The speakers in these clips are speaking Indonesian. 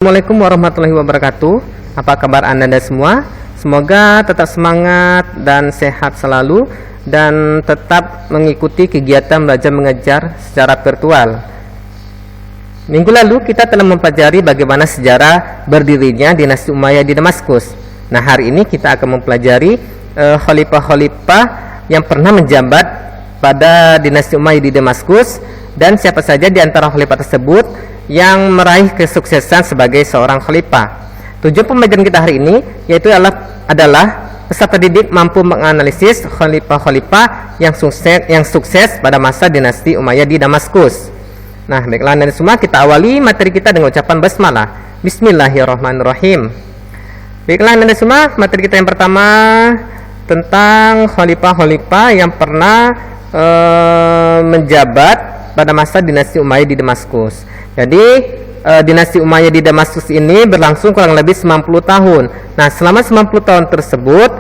Assalamualaikum warahmatullahi wabarakatuh. Apa kabar Anda semua? Semoga tetap semangat dan sehat selalu dan tetap mengikuti kegiatan belajar mengajar secara virtual. Minggu lalu kita telah mempelajari bagaimana sejarah berdirinya dinasti Umayyah di Damaskus. Nah, hari ini kita akan mempelajari khalifah-khalifah yang pernah menjabat pada dinasti Umayyah di Damaskus dan siapa saja di antara khalifah tersebut yang meraih kesuksesan sebagai seorang khalifah. Tujuan pembelajaran kita hari ini yaitu adalah peserta didik mampu menganalisis khalifah-khalifah yang sukses pada masa dinasti Umayyah di Damaskus. Nah, baiklah dari semua, kita awali materi kita dengan ucapan basmalah. Bismillahirrahmanirrahim. Baiklah dari semua, materi kita yang pertama tentang khalifah-khalifah yang pernah menjabat pada masa dinasti Umayyah di Damaskus. Jadi dinasti Umayyah di Damaskus ini berlangsung kurang lebih 90 tahun. Nah, selama 90 tahun tersebut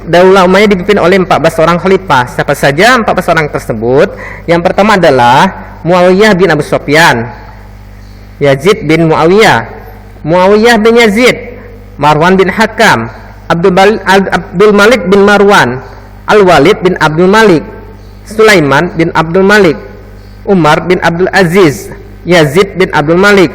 Daulah Umayyah dipimpin oleh 14 orang khalifah. Siapa saja 14 orang tersebut? Yang pertama adalah Muawiyah bin Abu Sufyan, Yazid bin Muawiyah, Muawiyah bin Yazid, Marwan bin Hakam, Abdul Malik bin Marwan, Al-Walid bin Abdul Malik, Sulaiman bin Abdul Malik, Umar bin Abdul Aziz, Yazid bin Abdul Malik,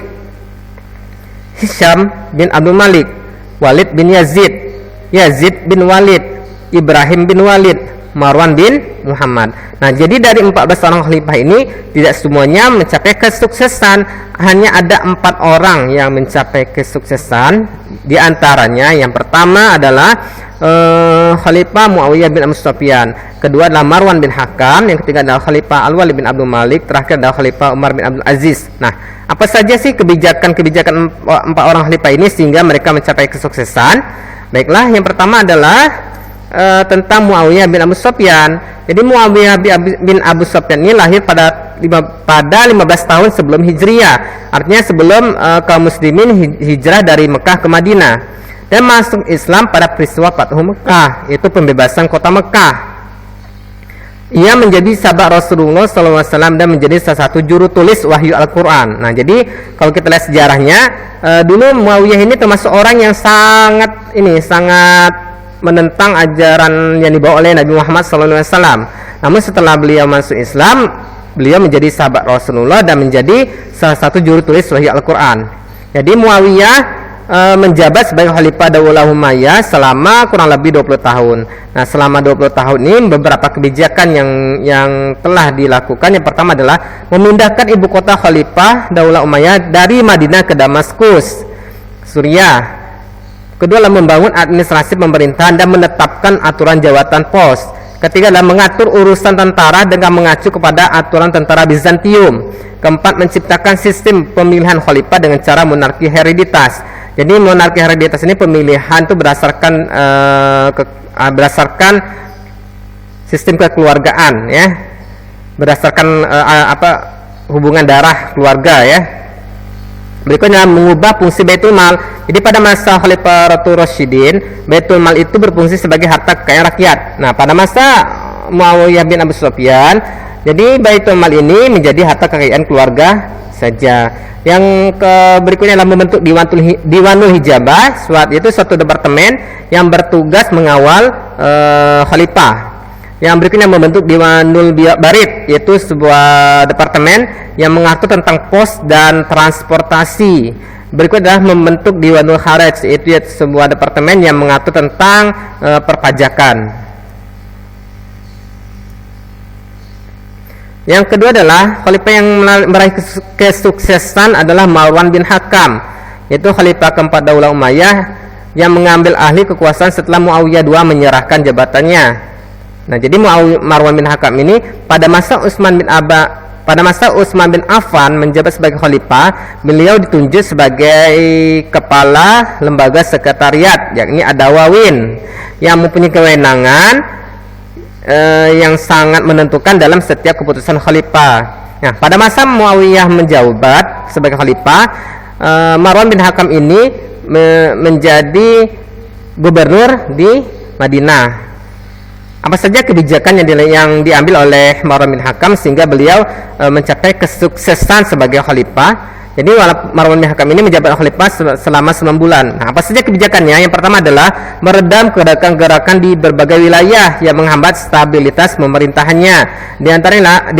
Hisham bin Abdul Malik, Walid bin Yazid, Yazid bin Walid, Ibrahim bin Walid, Marwan bin Muhammad. Nah, jadi dari 14 orang khalifah ini tidak semuanya mencapai kesuksesan, hanya ada 4 orang yang mencapai kesuksesan. Di antaranya yang pertama adalah Khalifah Muawiyah bin Abu Sufyan, kedua adalah Marwan bin Hakam, yang ketiga adalah Khalifah Al-Walid bin Abdul Malik, terakhir adalah Khalifah Umar bin Abdul Aziz. Nah, apa saja sih kebijakan-kebijakan 4 orang khalifah ini sehingga mereka mencapai kesuksesan? Baiklah, yang pertama adalah tentang Muawiyah bin Abu Sufyan. Jadi Muawiyah bin Abu Sufyan ini lahir pada 15 tahun sebelum Hijriah, artinya sebelum kaum muslimin hijrah dari Mekah ke Madinah, dan masuk Islam pada peristiwa Fathu Mekah, yaitu pembebasan kota Mekah. Ia menjadi sahabat Rasulullah SAW dan menjadi salah satu juru tulis wahyu Al-Quran. Nah, jadi kalau kita lihat sejarahnya, dulu Muawiyah ini termasuk orang yang sangat menentang ajaran yang dibawa oleh Nabi Muhammad SAW. Namun setelah beliau masuk Islam, beliau menjadi sahabat Rasulullah dan menjadi salah satu juru tulis wahyu Al-Quran. Jadi Muawiyah menjabat sebagai khalifah Daulah Umayyah selama kurang lebih 20 tahun. Nah, selama 20 tahun ini beberapa kebijakan yang telah dilakukan. Yang pertama adalah memindahkan ibu kota khalifah Daulah Umayyah dari Madinah ke Damaskus, Suriah. Kedua adalah membangun administrasi pemerintahan dan menetapkan aturan jabatan pos. Ketiga adalah mengatur urusan tentara dengan mengacu kepada aturan tentara Bizantium. Keempat, menciptakan sistem pemilihan khalifah dengan cara monarki hereditas. Jadi monarki hereditas ini pemilihan itu berdasarkan sistem kekeluargaan, ya, berdasarkan hubungan darah keluarga, ya. Berikutnya mengubah fungsi Baitul Mal. Jadi pada masa Khalifah Rasyidin, Baitul Mal itu berfungsi sebagai harta kekayaan rakyat. Nah, pada masa Muawiyah bin Abu Sufyan, jadi Baitul Mal ini menjadi harta kekayaan keluarga saja. Yang berikutnya adalah membentuk Diwanul Hijabah, yaitu suatu departemen yang bertugas mengawal khalifah. Yang berikutnya membentuk Diwanul Barid, yaitu sebuah departemen yang mengatur tentang pos dan transportasi. Berikutnya adalah membentuk Diwanul Kharaj, yaitu sebuah departemen yang mengatur tentang perpajakan. Yang kedua adalah khalifah yang meraih kesuksesan adalah Marwan bin Hakam, yaitu khalifah keempat Daulah Umayyah yang mengambil alih kekuasaan setelah Muawiyah II menyerahkan jabatannya. Nah, jadi Marwan bin Hakam ini pada masa Utsman bin Affan menjabat sebagai khalifah, beliau ditunjuk sebagai kepala lembaga sekretariat, yakni Adawawin, yang mempunyai kewenangan yang sangat menentukan dalam setiap keputusan khalifah. Nah, pada masa Muawiyah menjabat sebagai khalifah, Marwan bin Hakam ini menjadi gubernur di Madinah. Apa saja kebijakan yang diambil oleh Marwan bin Hakam sehingga beliau mencapai kesuksesan sebagai khalifah? Jadi Marwan bin Hakam ini menjabat khalifah selama 9 bulan. Nah, apa saja kebijakannya? Yang pertama adalah meredam gerakan-gerakan di berbagai wilayah yang menghambat stabilitas pemerintahannya. Di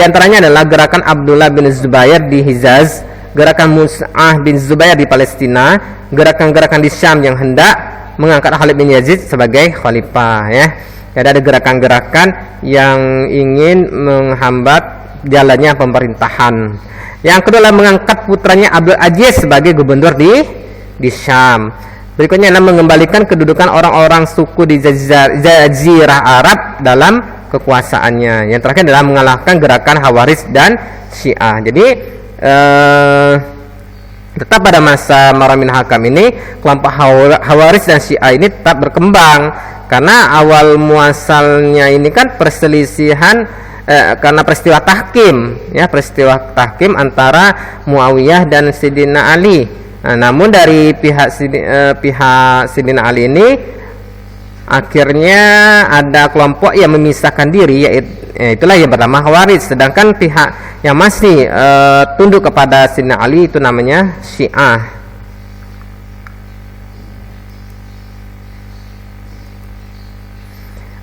antaranya adalah gerakan Abdullah bin Zubair di Hijaz, gerakan Mus'ab bin Zubair di Palestina, gerakan-gerakan di Syam yang hendak mengangkat Khalid bin Yazid sebagai khalifah, ya. Jadi ada gerakan-gerakan yang ingin menghambat jalannya pemerintahan. Yang kedua adalah mengangkat putranya Abdul Aziz sebagai gubernur di Syam. Berikutnya adalah mengembalikan kedudukan orang-orang suku di Jazirah Arab dalam kekuasaannya. Yang terakhir adalah mengalahkan gerakan Khawarij dan Syiah. Jadi tetap pada masa Marwan bin Hakam ini kelompok Khawarij dan Syiah ini tetap berkembang, karena awal muasalnya ini kan perselisihan karena peristiwa tahkim, ya, peristiwa tahkim antara Muawiyah dan Sayyidina Ali. Nah, namun dari pihak Sayyidina Ali ini akhirnya ada kelompok yang memisahkan diri, itulah yang pertama Khawarij. Sedangkan pihak yang masih tunduk kepada Sayyidina Ali itu namanya Syiah.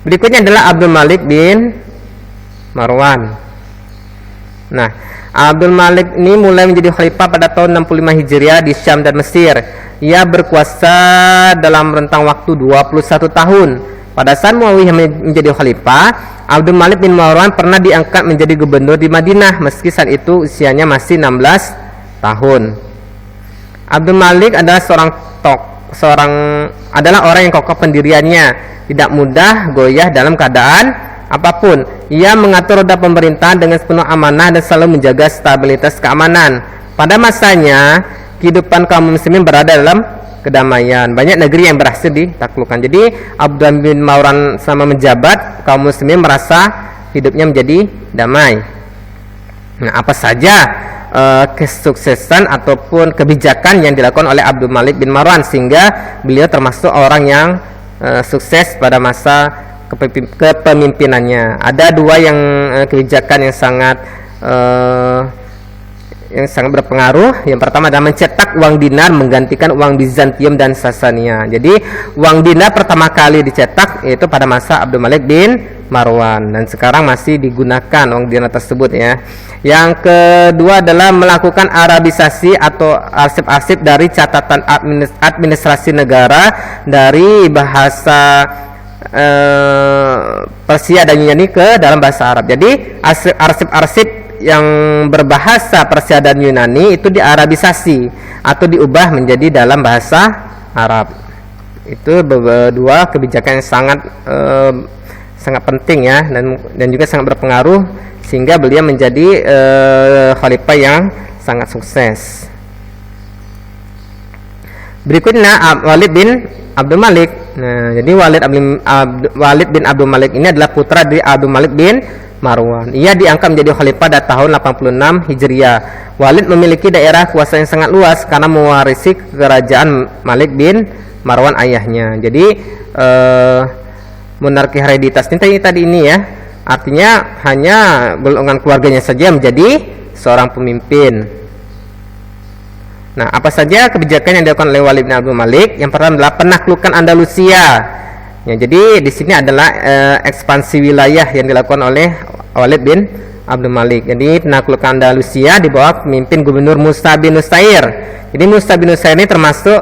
Berikutnya adalah Abdul Malik bin Marwan. Nah, Abdul Malik ini mulai menjadi khalifah pada tahun 65 Hijriah di Syam dan Mesir. Ia berkuasa dalam rentang waktu 21 tahun. Pada saat Muawiyah menjadi khalifah, Abdul Malik bin Marwan pernah diangkat menjadi gubernur di Madinah meski saat itu usianya masih 16 tahun. Abdul Malik adalah orang yang kokoh pendiriannya, tidak mudah goyah dalam keadaan apapun. Ia mengatur roda pemerintahan dengan sepenuh amanah dan selalu menjaga stabilitas keamanan. Pada masanya, kehidupan kaum muslimin berada dalam kedamaian. Banyak negeri yang berhasil ditaklukkan. Jadi Abdul bin Marwan sama menjabat, kaum muslimin merasa hidupnya menjadi damai. Nah, apa saja kesuksesan ataupun kebijakan yang dilakukan oleh Abdul Malik bin Marwan sehingga beliau termasuk orang yang sukses pada masa kepemimpinannya. Ada dua kebijakan yang sangat berpengaruh. Yang pertama adalah mencetak uang dinar menggantikan uang Bizantium dan Sasania. Jadi uang dinar pertama kali dicetak yaitu pada masa Abdul Malik bin Marwan, dan sekarang masih digunakan uang dinar tersebut, ya. Yang kedua adalah melakukan Arabisasi atau arsip-arsip dari catatan administrasi negara dari bahasa Persia dan Yunani ke dalam bahasa Arab. Jadi arsip-arsip yang berbahasa Persia dan Yunani itu diarabisasi atau diubah menjadi dalam bahasa Arab. Itu dua kebijakan yang sangat penting, ya, dan juga sangat berpengaruh sehingga beliau menjadi khalifah yang sangat sukses. Berikutnya Walid bin Abdul Malik. Nah, jadi Walid bin Abdul Malik ini adalah putra dari Abdul Malik bin Marwan. Ia diangkat menjadi khalifah pada tahun 86 Hijriah. Walid memiliki daerah kuasa yang sangat luas karena mewarisi kerajaan Malik bin Marwan ayahnya. Jadi monarki hereditas ini tadi ini, ya, artinya hanya golongan keluarganya saja menjadi seorang pemimpin. Nah, apa saja kebijakan yang dilakukan oleh Walid bin Abdul Malik? Yang pertama adalah penaklukan Andalusia. Ya, jadi di sini adalah ekspansi wilayah yang dilakukan oleh Walid bin Abdul Malik. Jadi penaklukan Andalusia di bawah pemimpin Gubernur Musa bin Nusair. Jadi Musa bin Nusair ini termasuk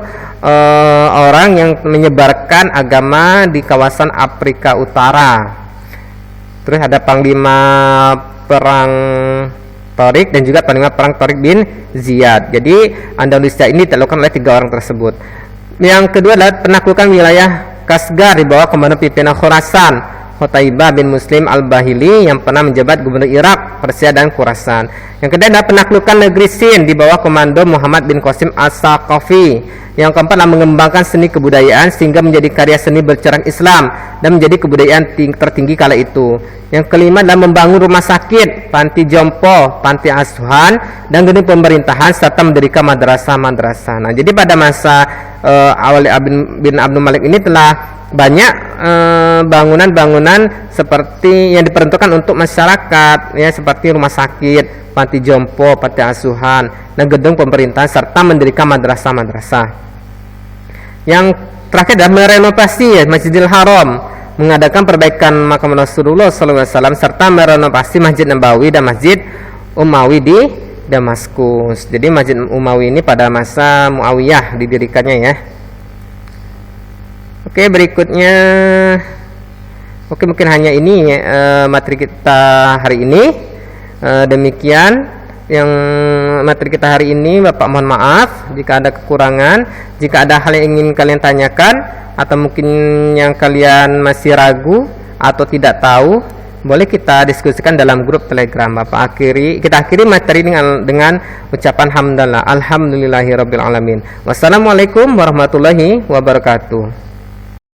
orang yang menyebarkan agama di kawasan Afrika Utara. Terus ada panglima perang Tariq dan juga panglima perang Tariq bin Ziyad. Jadi Andalusia ini dilakukan oleh 3 orang tersebut. Yang kedua adalah penaklukan wilayah Kasgar di bawah komandan pimpinan Khurasan, Qutaibah bin Muslim al-Bahili yang pernah menjabat gubernur Irak, Persia dan Khurasan. Yang kedua adalah penaklukan negeri Sin di bawah komando Muhammad bin Qasim as-Saqafi. Yang keempat adalah mengembangkan seni kebudayaan sehingga menjadi karya seni bercorak Islam dan menjadi kebudayaan tertinggi kala itu. Yang kelima adalah membangun rumah sakit, panti jompo, panti asuhan, dan gedung pemerintahan serta mendirikan madrasah-madrasah. Nah, jadi pada masa Awali bin Abdul Malik ini telah banyak bangunan-bangunan seperti yang diperuntukkan untuk masyarakat, ya, seperti rumah sakit, panti jompo, panti asuhan, dan gedung pemerintahan, serta mendirikan madrasah-madrasah. Yang terakhir adalah merenovasi Masjidil Haram, mengadakan perbaikan makam Rasulullah SAW, serta merenovasi Masjid Nabawi dan Masjid Umawi di Damaskus. Jadi Masjid Umawi ini pada masa Muawiyah didirikannya, ya. Oke, berikutnya, oke, mungkin hanya ini materi kita hari ini. Demikian yang materi kita hari ini. Bapak mohon maaf jika ada kekurangan. Jika ada hal yang ingin kalian tanyakan, atau mungkin yang kalian masih ragu atau tidak tahu, boleh kita diskusikan dalam grup Telegram. Kita akhiri materi dengan ucapan hamdalah, alhamdulillahirabbil alamin. Wassalamualaikum warahmatullahi wabarakatuh.